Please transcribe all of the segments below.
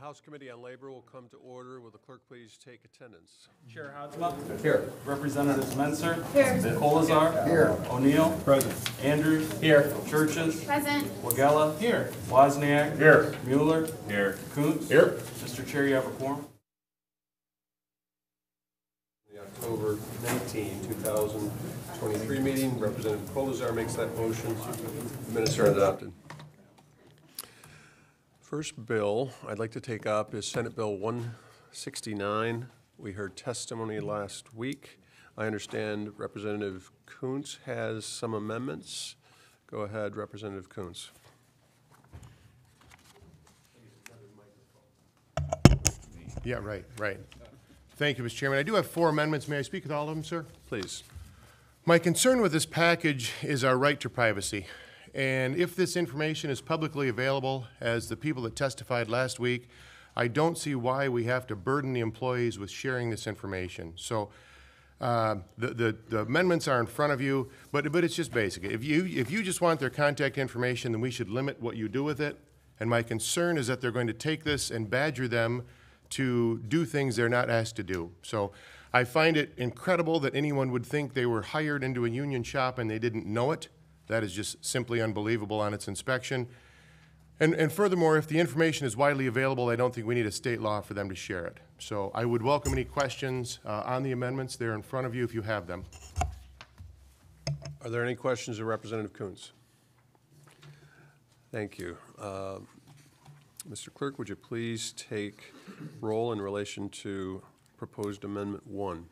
House Committee on Labor will come to order. Will the clerk please take attendance? Chair Hatzma. Here. Representatives Menser. Here. Colazar. Here. O'Neill. Present. Andrews. Here. Churches. Present. Wagella. Here. Wozniak. Here. Mueller. Here. Kuntz. Here. Mr. Chair, you have a quorum. The October 19, 2023 meeting, Representative Colazar makes that motion. The minutes are adopted. First bill I'd like to take up is Senate Bill 169. We heard testimony last week. I understand Representative Kuntz has some amendments. Go ahead, Representative Kuntz. Yeah, right. Thank you, Mr. Chairman. I do have 4 amendments. May I speak with all of them, sir? Please. My concern with this package is our right to privacy. And if this information is publicly available, as the people that testified last week, I don't see why we have to burden the employees with sharing this information. So the amendments are in front of you, but it's just basic. If you just want their contact information, then we should limit what you do with it. And my concern is that they're going to take this and badger them to do things they're not asked to do. So I find it incredible that anyone would think they were hired into a union shop and they didn't know it. That is just simply unbelievable on its inspection. And furthermore, if the information is widely available, I don't think we need a state law for them to share it. So I would welcome any questions on the amendments. They're in front of you if you have them. Are there any questions of Representative Kuntz? Thank you. Mr. Clerk, would you please take roll in relation to proposed Amendment 1?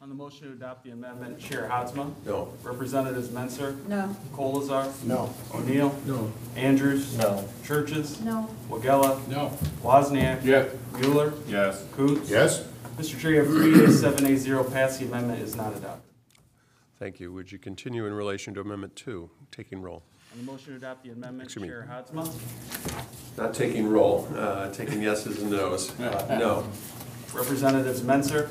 On the motion to adopt the amendment, Chair Hatzma. No. Representatives Menser. No. Colazar. No. O'Neill. No. Andrews. No. Churches. No. Wagella. No. Wozniak. Yes. Mueller. Yes. Kuntz. Yes? Mr. Chair, you have 3 yeas, 7 ayes, 0 pass. The amendment is not adopted. Thank you. Would you continue in relation to Amendment 2? Taking roll. On the motion to adopt the amendment, Excuse me. Chair Hatzma. Not taking roll, taking yeses and nos. No. Representatives Menser.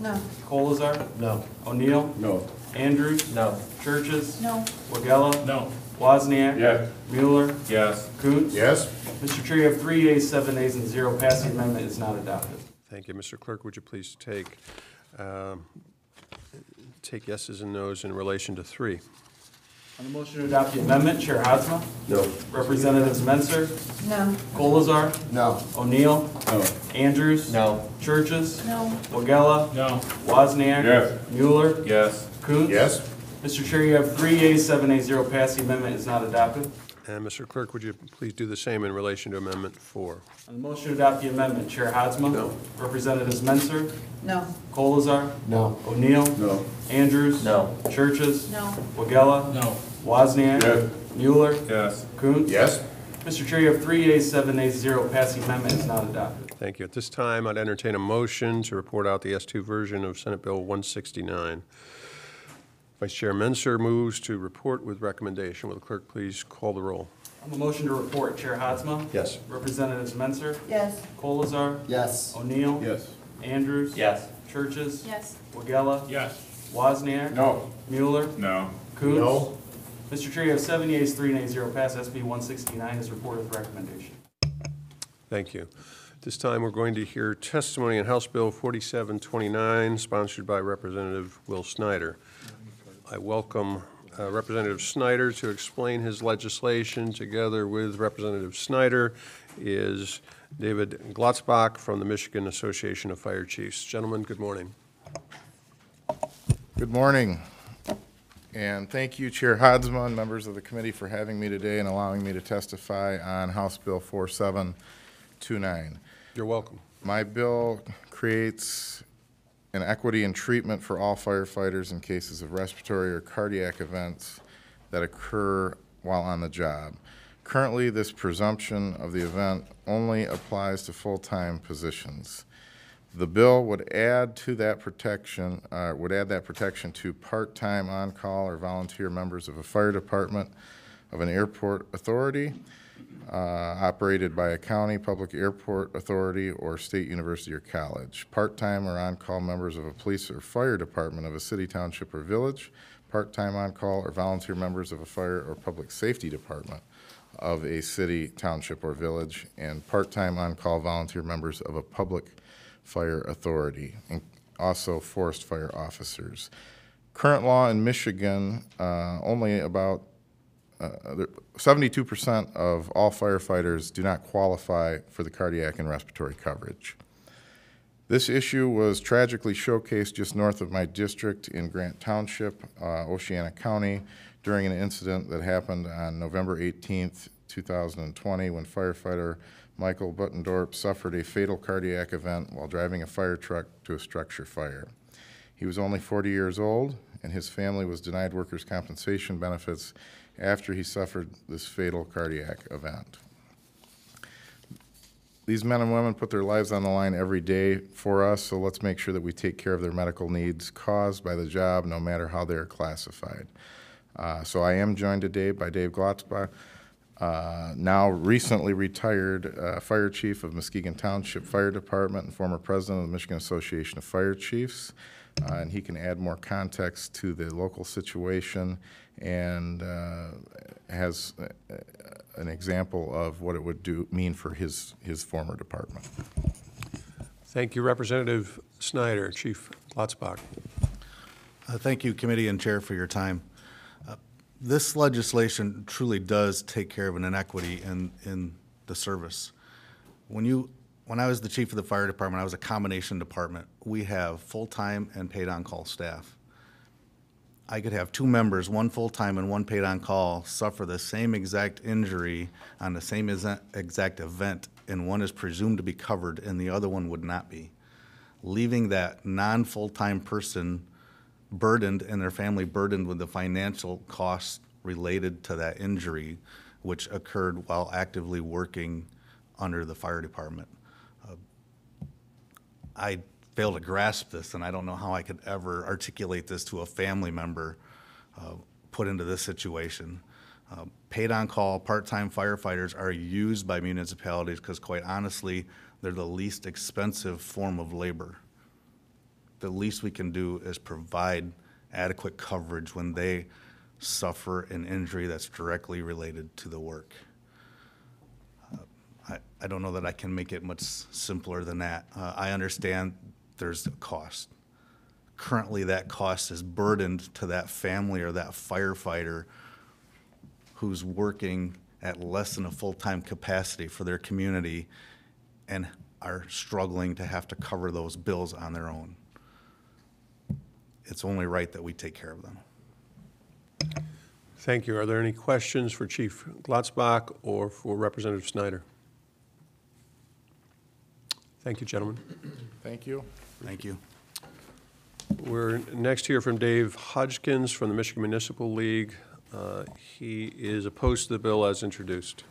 No. Colazar. No. O'Neill. No. Andrews. No. Churches. No. Wagella. No. Wozniak. Yes. Mueller. Yes. Kuntz. Yes? Mr. Chair, you have 3 yeas, 7 ayes, and 0 pass. The amendment is not adopted. Thank you. Mr. Clerk, would you please take yeses and nos in relation to 3? On the motion to adopt the amendment, Chair Hatzma. No. Representatives Menser. No. Colazar. No. O'Neill. No. Andrews. No. Churches. No. Wagella. No. Wozniak. Yes. Mueller. Yes. Kuntz. Yes? Mr. Chair, you have 3 yeas, 7 ayes, 0 pass. The amendment is not adopted. And Mr. Clerk, would you please do the same in relation to Amendment 4? On the motion to adopt the amendment, Chair Hatzma. No. Representatives Menser. No. Colazar. No. O'Neill. No. Andrews. No. Churches. No. Wagella. No. Wozniak. Yes. Mueller. Yes. Kuntz. Yes? Mr. Chair, you have 3 yeas, 7 ayes, 0 pass. The amendment is not adopted. Thank you. At this time, I'd entertain a motion to report out the S2 version of Senate Bill 169. Vice Chair Menser moves to report with recommendation. Will the clerk please call the roll? On the motion to report, Chair Hatzma. Yes. Representatives Menser. Yes. Colazar. Yes. O'Neill. Yes. Andrews. Yes. Churches. Yes. Wagella. Yes. Wozniak. No. Mueller. No. Kuntz. No. Mr. Chair, you have 7 yeas, 3 nays, 0 pass. SB 169 is reported with recommendation. Thank you. At this time, we're going to hear testimony on House Bill 4729, sponsored by Representative Will Snyder. I welcome Representative Snyder to explain his legislation. Together with Representative Snyder is David Glotzbach from the Michigan Association of Fire Chiefs. Gentlemen, good morning. Good morning, and thank you, Chair Hatzma and members of the committee for having me today and allowing me to testify on House Bill 4729. You're welcome. My bill creates an equity in treatment for all firefighters in cases of respiratory or cardiac events that occur while on the job. Currently, this presumption of the event only applies to full-time positions. The bill would add to that protection, to part-time on-call or volunteer members of a fire department, of an airport authority, operated by a county, public airport authority, or state university or college. Part-time or on-call members of a police or fire department of a city, township, or village. Part-time on-call or volunteer members of a fire or public safety department of a city, township, or village, and part-time on-call volunteer members of a public fire authority, and also forest fire officers. Current law in Michigan, only about 72% of all firefighters do not qualify for the cardiac and respiratory coverage. This issue was tragically showcased just north of my district in Grant Township, Oceana County, during an incident that happened on November 18th, 2020, when firefighter Michael Buttendorp suffered a fatal cardiac event while driving a fire truck to a structure fire. He was only 40 years old, and his family was denied workers' compensation benefits after he suffered this fatal cardiac event. These men and women put their lives on the line every day for us, so let's make sure that we take care of their medical needs caused by the job, no matter how they are classified. So I am joined today by Dave Glotzbach, now recently retired Fire Chief of Muskegon Township Fire Department and former President of the Michigan Association of Fire Chiefs. And he can add more context to the local situation and has an example of what it would mean for his former department. Thank you, Representative Snyder. Chief Glotzbach. Thank you, committee and chair, for your time. This legislation truly does take care of an inequity in the service. When I was the chief of the fire department, I was a combination department. We have full-time and paid on-call staff. I could have two members, one full-time and one paid on-call, suffer the same exact injury on the same exact event, and one is presumed to be covered and the other one would not be. Leaving that non-full-time person burdened and their family burdened with the financial costs related to that injury, which occurred while actively working under the fire department. I fail to grasp this, and I don't know how I could ever articulate this to a family member put into this situation. Paid on-call, part-time firefighters are used by municipalities because, quite honestly, they're the least expensive form of labor. The least we can do is provide adequate coverage when they suffer an injury that's directly related to the work. I don't know that I can make it much simpler than that. I understand there's a cost. Currently, that cost is burdened to that family or that firefighter who's working at less than a full-time capacity for their community and are struggling to have to cover those bills on their own. It's only right that we take care of them. Thank you. Are there any questions for Chief Glotzbach or for Representative Snyder? Thank you, gentlemen. Thank you. Thank you. We're next here from Dave Hodgkins from the Michigan Municipal League. He is opposed to the bill as introduced.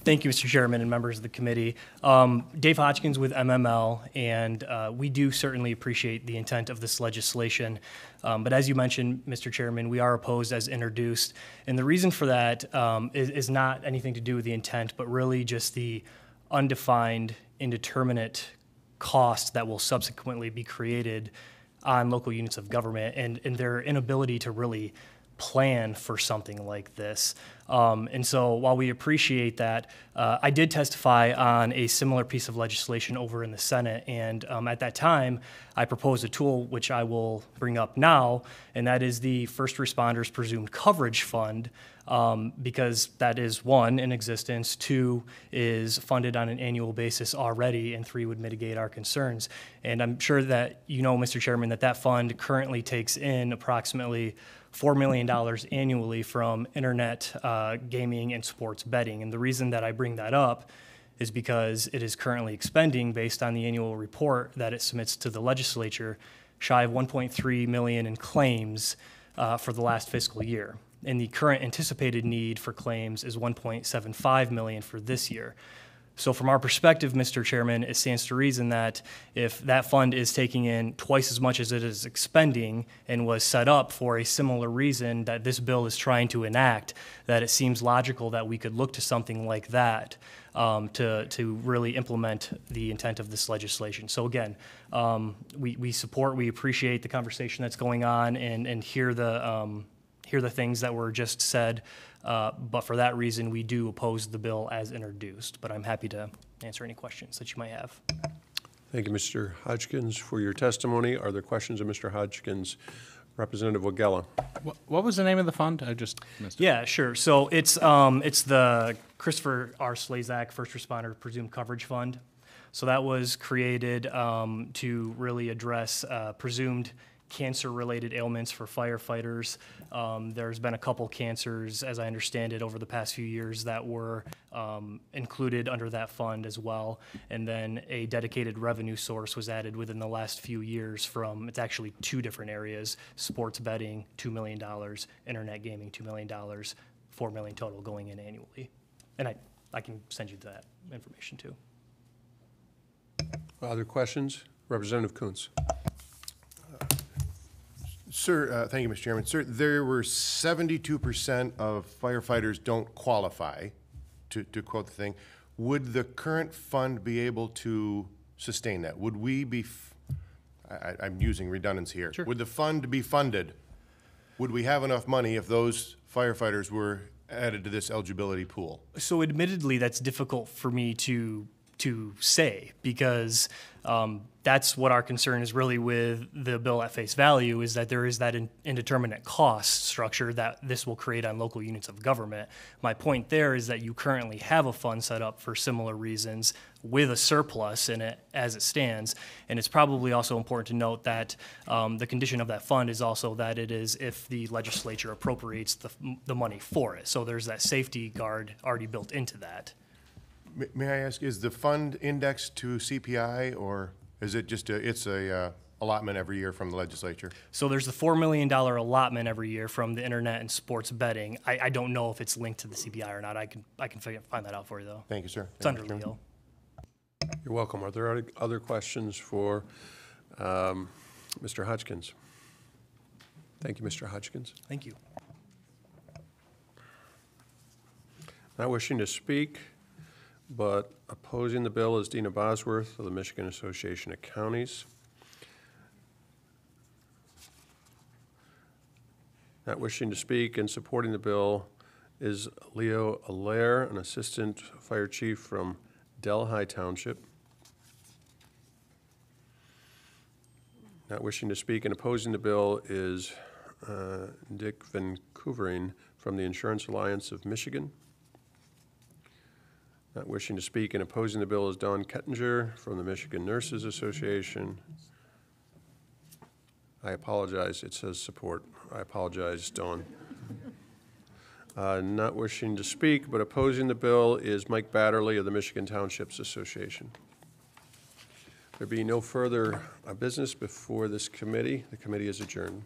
Thank you, Mr. Chairman and members of the committee. Dave Hodgkins with MML, and we do certainly appreciate the intent of this legislation. But as you mentioned, Mr. Chairman, we are opposed as introduced. And the reason for that is not anything to do with the intent, but really just the undefined, indeterminate cost that will subsequently be created on local units of government and their inability to really plan for something like this. And so while we appreciate that, I did testify on a similar piece of legislation over in the Senate, and at that time, I proposed a tool which I will bring up now, and that is the First Responders Presumed Coverage Fund, because that is, one, in existence, two, is funded on an annual basis already, and three, would mitigate our concerns. And I'm sure that you know, Mr. Chairman, that fund currently takes in approximately $4 million annually from internet gaming and sports betting. And the reason that I bring that up is because it is currently expending, based on the annual report that it submits to the legislature, shy of $1.3 million in claims for the last fiscal year. And the current anticipated need for claims is $1.75 million for this year. So from our perspective, Mr. Chairman, it stands to reason that if that fund is taking in twice as much as it is expending and was set up for a similar reason that this bill is trying to enact, that it seems logical that we could look to something like that to really implement the intent of this legislation. So again, we support, we appreciate the conversation that's going on and hear the things that were just said. But for that reason, we do oppose the bill as introduced. But I'm happy to answer any questions that you might have. Thank you, Mr. Hodgkins, for your testimony. Are there questions of Mr. Hodgkins? Representative Wagella. What was the name of the fund? I just missed it. Yeah, sure. So it's the Christopher R. Slazak First Responder Presumed Coverage Fund. So that was created to really address presumed cancer-related ailments for firefighters. There's been a couple cancers, as I understand it, over the past few years that were included under that fund as well. And then a dedicated revenue source was added within the last few years from, it's actually two different areas, sports betting, $2 million, internet gaming, $2 million, $4 million total going in annually. And I can send you that information too. Other questions? Representative Kuntz. Sir, thank you, Mr. Chairman. Sir, there were 72% of firefighters don't qualify, to quote the thing. Would the current fund be able to sustain that? Would we be, I'm using redundancy here. Sure. Would the fund be funded? Would we have enough money if those firefighters were added to this eligibility pool? So admittedly, that's difficult for me to say because that's what our concern is really with the bill at face value, is that there is that indeterminate cost structure that this will create on local units of government. My point there is that you currently have a fund set up for similar reasons with a surplus in it as it stands. And it's probably also important to note that the condition of that fund is also that it is if the legislature appropriates the money for it. So there's that safety guard already built into that. May I ask, is the fund indexed to CPI, or is it just it's a allotment every year from the legislature? So there's the $4 million allotment every year from the internet and sports betting. I don't know if it's linked to the CPI or not. I can find that out for you though. Thank you, sir. It's under Leo. You're welcome. Are there other questions for Mr. Hodgkins? Thank you, Mr. Hodgkins. Thank you. Not wishing to speak, but opposing the bill is Dina Bosworth of the Michigan Association of Counties. Not wishing to speak and supporting the bill is Leo Allaire, an assistant fire chief from Delhi Township. Not wishing to speak and opposing the bill is Dick Van Koevering from the Insurance Alliance of Michigan. Not wishing to speak and opposing the bill is Dawn Kettinger from the Michigan Nurses Association. I apologize, it says support. I apologize, Dawn. Not wishing to speak but opposing the bill is Mike Batterly of the Michigan Townships Association. There being no further business before this committee, the committee is adjourned.